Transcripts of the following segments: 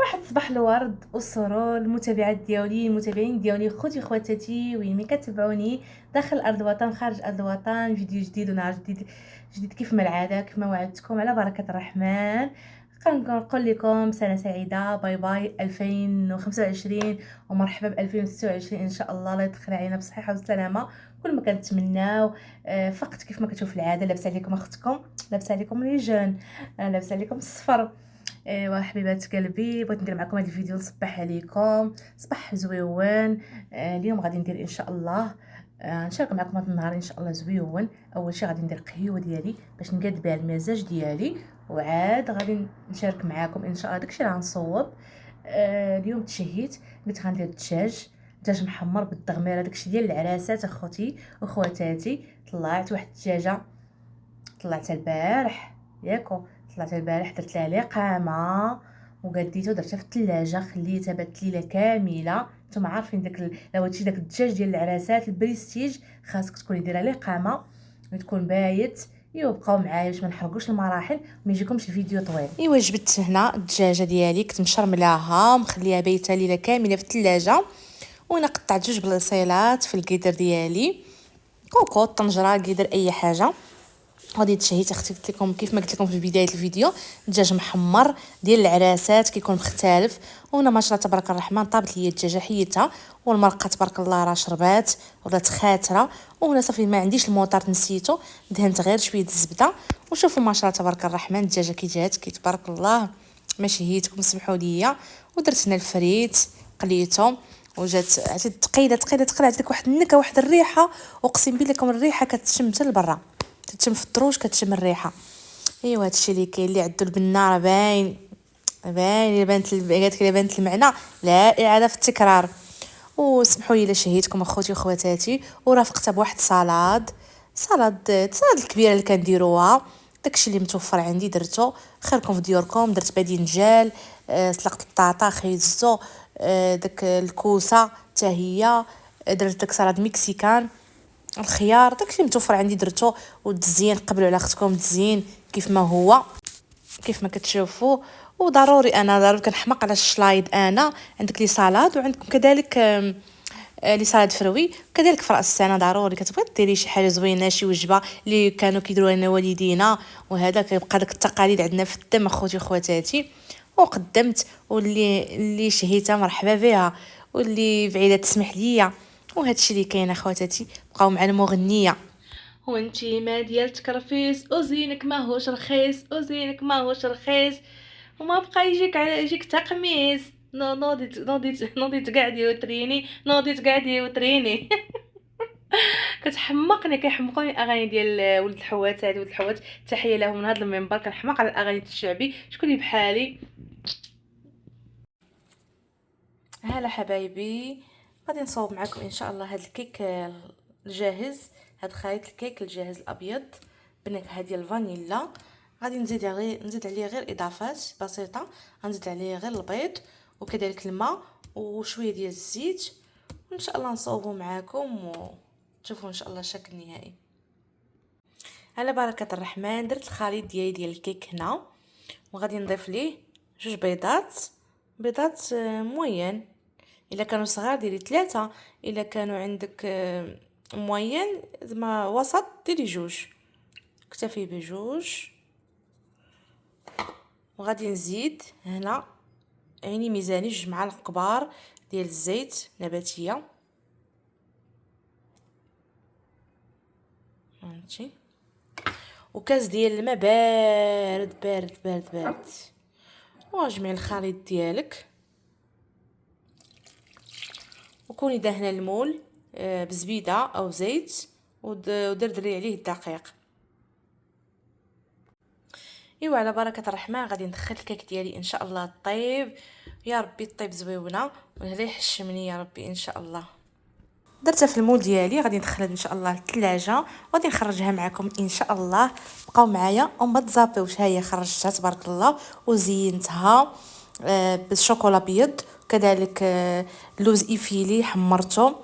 واحد صباح الورد والسرور المتابعات ديالي المتابعين ديالي خوتي خواتاتي وين ما كتبعوني داخل ارض الوطن خارج ارض الوطن. فيديو جديد ونهار جديد كيف ما العاده كيف ما وعدتكم على بركه الرحمن. كنقول لكم سنه سعيده، باي باي 2025 ومرحبا ب 2026 ان شاء الله. الله يدخل علينا بالصحه والسلامه كل ما كنتمناو. فقط كيف ما كتشوف العاده لابسه عليكم اختكم، لابسه عليكم لي جون، لابسه عليكم الصفر. ايوا حبيبات قلبي، بغيت ندير معكم هذا الفيديو نصبح عليكم صباح زويون. اليوم غادي ندير ان شاء الله نشارك معكم هذا النهار ان شاء الله زويون. اول شيء غادي ندير قهوه ديالي باش نقاد بها المزاج ديالي، وعاد غادي نشارك معكم ان شاء الله داكشي اللي غنصوب. اليوم تشهيت قلت غندير دجاج محمر بالدغميره، داكشي ديال العراسات اخوتي وخواتاتي. طلعت واحد الدجاجه طلعتها البارح ياكو، طلعتها البارح درت لها لقامه وقديتها ودرتها في الثلاجه خليتها بات ليله كامله. نتوما عارفين لو هادشي داك الدجاج ديال العراسات البريستيج خاصك تكوني دايره لقامه وتكون بايت. ايوا بقاو معايا باش ما نحرقوش المراحل وما يجيكمش الفيديو طويل. ايوا جبت هنا الدجاجه ديالي كنت مشرملاها مخليها بايته ليله كامله في الثلاجه، وانا قطعت جوج بلاصيلات في القدر ديالي، كوكو طنجره قدر اي حاجه. غادي تشهيت اختي قلت لكم كيف ما قلت لكم في بدايه الفيديو دجاج محمر ديال العراسات كيكون مختلف. وهنا ما شاء الله تبارك الرحمن طابت لي الدجاجه حيتها والمرقه تبارك الله راه شربات ولات خاتره. وهنا صافي ما عنديش الموطار نسيتو، دهنت غير شويه الزبده. وشوفوا ما شاء الله تبارك الرحمن الدجاجه كي جات كي تبارك الله. ما شهيتكم سمحوا لي. ودرت هنا الفريت قليته وجات عرفتي ثقيله ثقيله ثقيله، عطيك واحد النكهه واحد الريحه، اقسم بالله لكم الريحه كتشم حتى لبرا، كتشم في الدروج كتشم الريحه. ايوا هادشي اللي كاين اللي عدو البنه راه باين باين بانت قالت لي بانت المعنى لا اعاده في التكرار. وسمحوا لي الا شهيتكم اخوتي وخواتاتي. ورافقتها بواحد سالاد الكبيره اللي كنديروها، داكشي اللي متوفر عندي درتو. خيركم في ديوركم. درت باذنجان، سلقت الطاطا خيزتو، داك الكوسه حتى هي، درت داك سلطه مكسيكان، الخيار داكشي متوفر عندي درتو. والتزيين قبلوا على اختكم التزيين كيف ما هو كيف ما كتشوفوا. وضروري انا ضروري كنحماق على الشلايد. انا عندك لي سالاد وعندكم كذلك لي سالاد فروي، كذلك في راس السنه ضروري كتبغي ديري شي حاجه زوينه شي وجبه اللي كانوا كيديروها لنا والدينا. وهذا كيبقى داك التقاليد عندنا في الدم اخوتي وخواتاتي. وقدمت واللي شهيتها مرحبا بها، واللي بعيده تسمح ليا. وهادشي اللي كاين اخواتاتي. بقاو مع المغنيه. وانتي ما ديالتك رفيس وزينك ماهوش رخيص وزينك ماهوش رخيص وما بقى يجيك تقميص. نوضي قاعدي وتريني نوضي قاعدي وتريني. كتحمقني كيحمقوني الاغاني ديال ولد الحوات. هادي ولد الحوات تحيه له من هذا المنبر. كنحماق على الاغاني الشعبي. شكون اللي بحالي؟ هلا حبايبي، غادي نصاوب معكم ان شاء الله هذا الكيك الجاهز. هاد خليط الكيك الجاهز الابيض بالنكهه ديال الفانيلا. غادي نزيد عليه غير اضافات بسيطه. غنزيد عليه غير البيض وكذلك الماء وشويه ديال الزيت، وان شاء الله نصاوبه معكم وتشوفوا ان شاء الله الشكل النهائي. على بركه الرحمن درت الخليط ديال الكيك هنا، وغادي نضيف ليه جوج بيضات موين. الا كانوا صغار ديري 3، الا كانوا عندك موين زعما وسط ديري جوج، اكتفي بجوج. وغادي نزيد هنا عيني ميزاني 2 معالق كبار ديال الزيت نباتيه. هانتي وكاس ديال الماء بارد بارد بارد بارد. واجمعي الخليط ديالك وكوني دهنه المول بزبيده او زيت ودردري عليه الدقيق. ايوا على بركه الرحمن غادي ندخل الكيك ديالي ان شاء الله طيب. يا ربي طيب زويونه والريح الشمني يا ربي ان شاء الله. درتها في المول ديالي غادي ندخلها ان شاء الله للثلاجه وغادي نخرجها معكم ان شاء الله. بقاو معايا وما تزابيوش. ها هي خرجتها تبارك الله وزينتها بالشوكولا ابيض وكذلك لوز ايفيلي حمرته.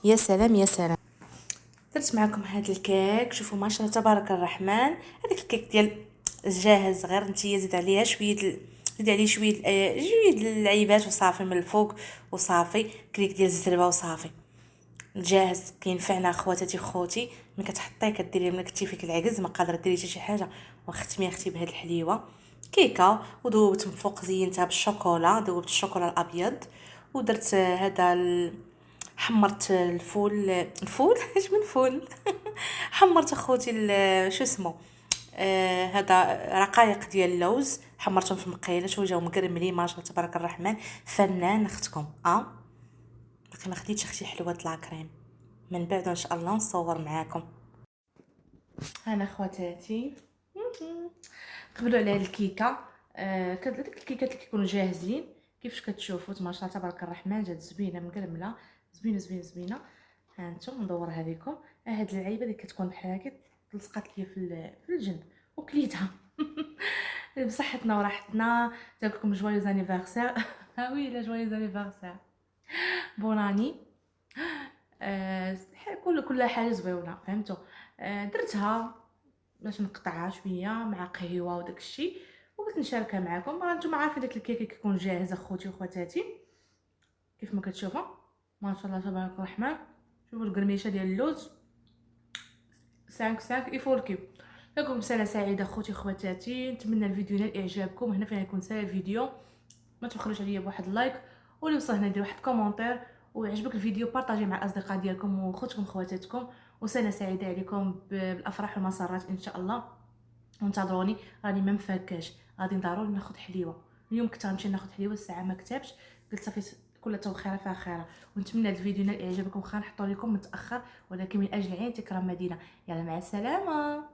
يا سلام يا سلام. درت معكم هذا الكيك. شوفوا ما شاء الله تبارك الرحمن. هذاك الكيك ديال جاهز غير نتيا زيد عليها زيدي عليه شويه العيبات وصافي من الفوق وصافي، كليك ديال الزربه وصافي. جاهز كينفعنا خواتاتي خوتي. ملي كتحطيه كديريه ملي كنتي فيك العجز ما قادره ديري حتى شي حاجه، وختمي اختي بهاد الحليوه كيكه. وذوبت من فوق زينتها بالشوكولا، ذوبت الشوكولا الابيض ودرت حمرت الفول اش من فول حمرت اخوتي شو اسمه هذا رقائق ديال اللوز، حمرتهم في المقيله وجاو مقرملين ما شاء الله تبارك الرحمن. فنان اختكم باقي ما خديتش اختي حلوه لاكريم، من بعد ان شاء الله نصور معاكم. انا خواتاتي قبلوا على الكيكه. ديك الكيكات اللي كيكونوا جاهزين كيفاش كتشوفوا ما شاء الله تبارك الرحمن، جات زوينه مقرمله، زوينه زوينه زوينه. ها انتم ندورها لكم. هاد العيبه اللي كتكون بحال هكا تلصقات ليا في الجنب وكليتها بصحتنا وراحتنا. تاكلكم جويوز انيفرسير ها وي لا جويوز انيفرسير بوناني. كل حاجه زويونه فهمتوا. درتها باش نقطعها شويه مع قهوه وداك الشيء وبغيت نشاركها معكم. نتوما عارفين داك الكيكه كيكون جاهز اخوتي وخواتاتي كيف ما كتشوفوا ما شاء الله تبارك الرحمن. شوفوا القرميشه ديال اللوز 5 يفولكي. لكم سنه سعيده اخوتي خواتاتي. نتمنى الفيديو ينال اعجابكم. هنا فين يكون ساهل الفيديو ما تبخلوش عليا بواحد اللايك، واللي وصل هنا دير واحد كومونتير، ويعجبك الفيديو بارطاجيه مع الاصدقاء ديالكم وخوتكم خواتاتكم. وسنه سعيده عليكم بالافراح والمسرات ان شاء الله. وانتظروني راني ما مفكاش، غادي ضروري ناخذ حليوه. اليوم كنت غنمشي ناخذ حليوه الساعه ما كتبش، قلت صافي كل توخيره فيها خيره. ونتمنى هذا الفيديو ينال اعجابكم. نحطو لكم متاخر ولكن من اجل عين تكرم مدينه. يلا مع السلامه.